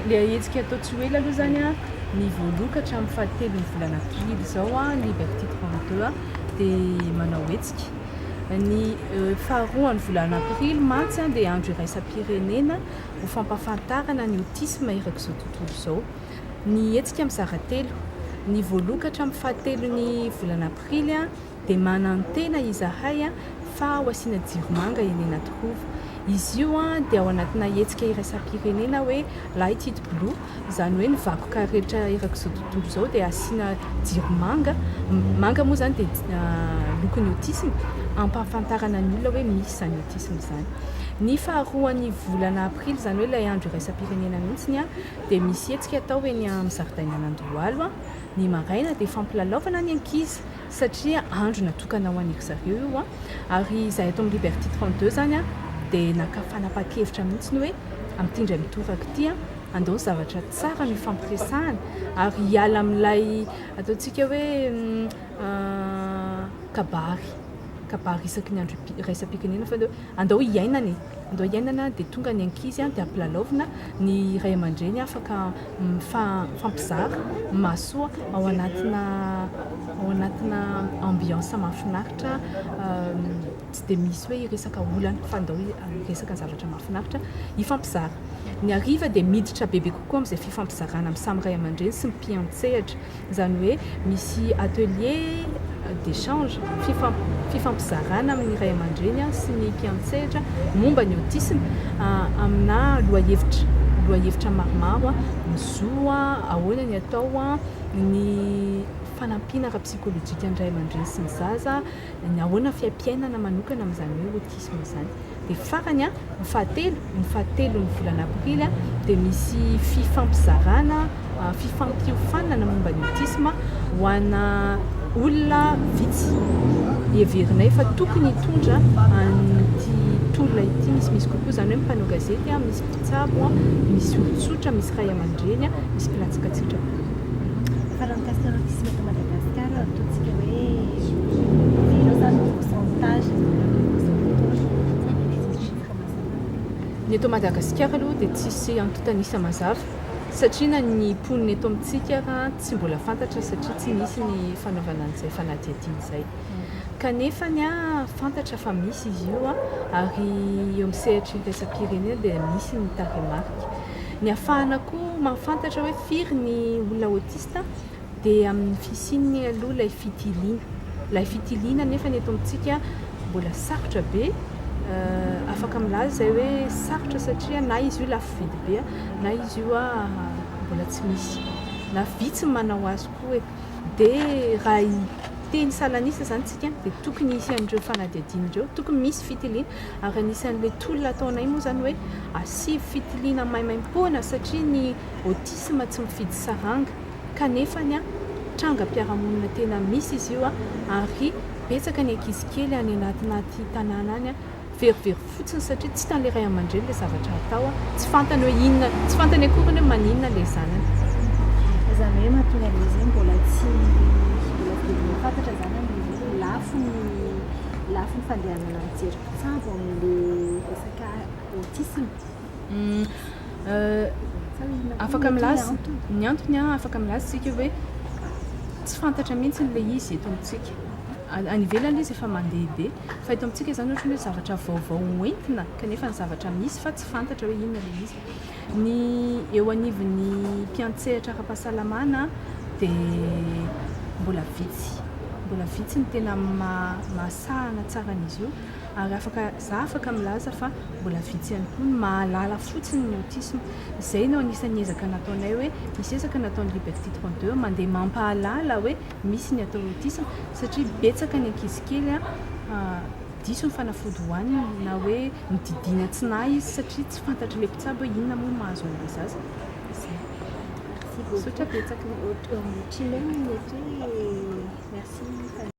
le hetsika atao tsy ho ela aloha zany a ny voalokatra amin'ny fahatelo ny volana aprily zao a Liberté 32 a dia manao hetsika. Ny faharoa ny volana aprily mantsy a dia andro iraisam-pirenena ho fampahafantarana ny autisme eraky izao tontolo izao. Ny hetsika mizara telo. Ny voalokatra amin'ny fahatelo ny volana aprily a dia manantena izahay a fa ho asiana jiromanga eny anaty rova. Izy io a dia ao anatina hetsika iraisam-pirenena hoe Light It Blue, izany hoe ny vakoka rehetra eraky izao tontolo izao dia asiana jiromanga. Manga moa zany dia lokon'ny autisme, ampahafantarana ny olona hoe misy zany autisme zany. Ny faharoan'ny volana aprily zany hoe ilay andro iraisam-pirenena mihitsiny a dia misy hetsika atao eny amin'ny zaridainan'Andohalo a. Ny maraina dia fampilalaovana ny ankizy satria andro natokana ho an'ery zareo io a. Ary izahay eto amin'ny Liberté 32 zany a dia nakafanapa-kevitra mihitsy hoe amin'ity indray mitoraka ity a andao zavatra tsara ny fampiresahana ary hiala amin'ilay ataontsika hoe kabary isaky ny andro iraisam-pirenena fa andao hiainana dia tonga ny ankizy a dia ampilalaovina ny ray aman-dreny afaka mifampizara mahasoa ao anatina ambiance mahafinaritra, tsy dia misy hoe iresaka olana fa andao iresaka zavatra mahafinaritra hifampizara. Ny hariva dia miditra bebe kokoa amin'izay fifampizarana amin'ny samy ray aman-dreny sy ny mpiantsehatra, izany hoe misy atelier d'échange fifampizarana amin'ny ray aman-dreny sy ny mpiantsehatra momba ny autisme amina lohahevitra maromaro ny zoa ahoana ny atao ny fanampiana ara-psikolojika ny ray aman-dreny sy ny zaza, ny ahoana fiaim-piainana manokana amin'izany hoe autisme zany. Dia farany ny fahatelo ny volana aprily dia misy fifampizarana fifampiofanana momba ny autisme ho ana olona vitsy. Heverinay fa tokony hitondra an'ity tolona ity misy kokoa zany hoe mpanao gazety misy mpitsabo misy olon-tsotra, misy ray aman-dreny misy mpilatsaka tsotra. Fa raha mikasika autisme eto Madagasikara ataontsika hoe firy zany pourcentage ny eto Madagasikara aloha dia tsisy antotanisa mazava satria na ny poniny eto amintsika tsy mbola fantatra satria tsy misy ny fanaovana an'izay fanadihadiana izay. Kanefa ny fantatra fa misy izy io ary eo amin'ny sehatra iraisam-pirenena dia misy ny taremarika. Ny ahafahana koa mahafantatra hoe firy ny olona autiste dia amin'ny fisiany aloha ilay fitiliana. Ilay fitiliana nefa ny eto amintsika mbola sarotra be. Afaka milaza izay hoe sarotra satria na izy io lafo vidy be na izy io mbola tsy misy na vitsy manao azy koa dia raha teny salanisa zany tsika dia tokony hisy an'ireo fanadihadiana ireo, tokony misy fitiliana ary anisan'ilay tolona ataonay moa zany hoe asivy fitiliana maimaim-poana satria ny autisme tsy mifidy saranga kanefa ny trangam-piarahamonina tena misy izy io ary betsaka ny ankizy kely any anaty tanàna any verivery fotsiny satria tsy hitan'ilay ray aman-dreny ilay zavatra atao tsy fantany hoe inona, tsy fantany akory hoe maninona ilay zanany. Izany hoe mahatonga an'izy mbola tsy fantatra zany amin'izy lafo ny fandehanana mijery mpitsabo amin'ilay resaka autisme. Afaka milaza ny antony afaka milaza tsika hoe tsy fantatra mihitsy ilay izy eto amintsika. Any ivelany izy efa mandehabe fa eto amintsika zany ohatra hoe zavatra vaovao hoentina kanefa ny zavatra misy fa tsy fantatra hoe inona ilay izy. Ny eo anivon'ny mpiantsehatra ara-pahasalamana dia mbola vitsy ny tena mahasahana tsara an'izy io ary afaka milaza fa mbola vitsy ihany koa ny mahalala fotsiny ny autisme. Izay no anisan'ny ezaka nataonay hoe misy ezaka nataon'ny Liberté 32 mandeha mampahalala hoe misy ny atao autisme satria betsaka ny ankizy kely diso ny fanafody hohaniny na hoe mididiana tsinahy izy satria tsy fantatra ilay mpitsabo hoe inona moa mahazo an'ilay zaza. Sotra betsaka. Merci.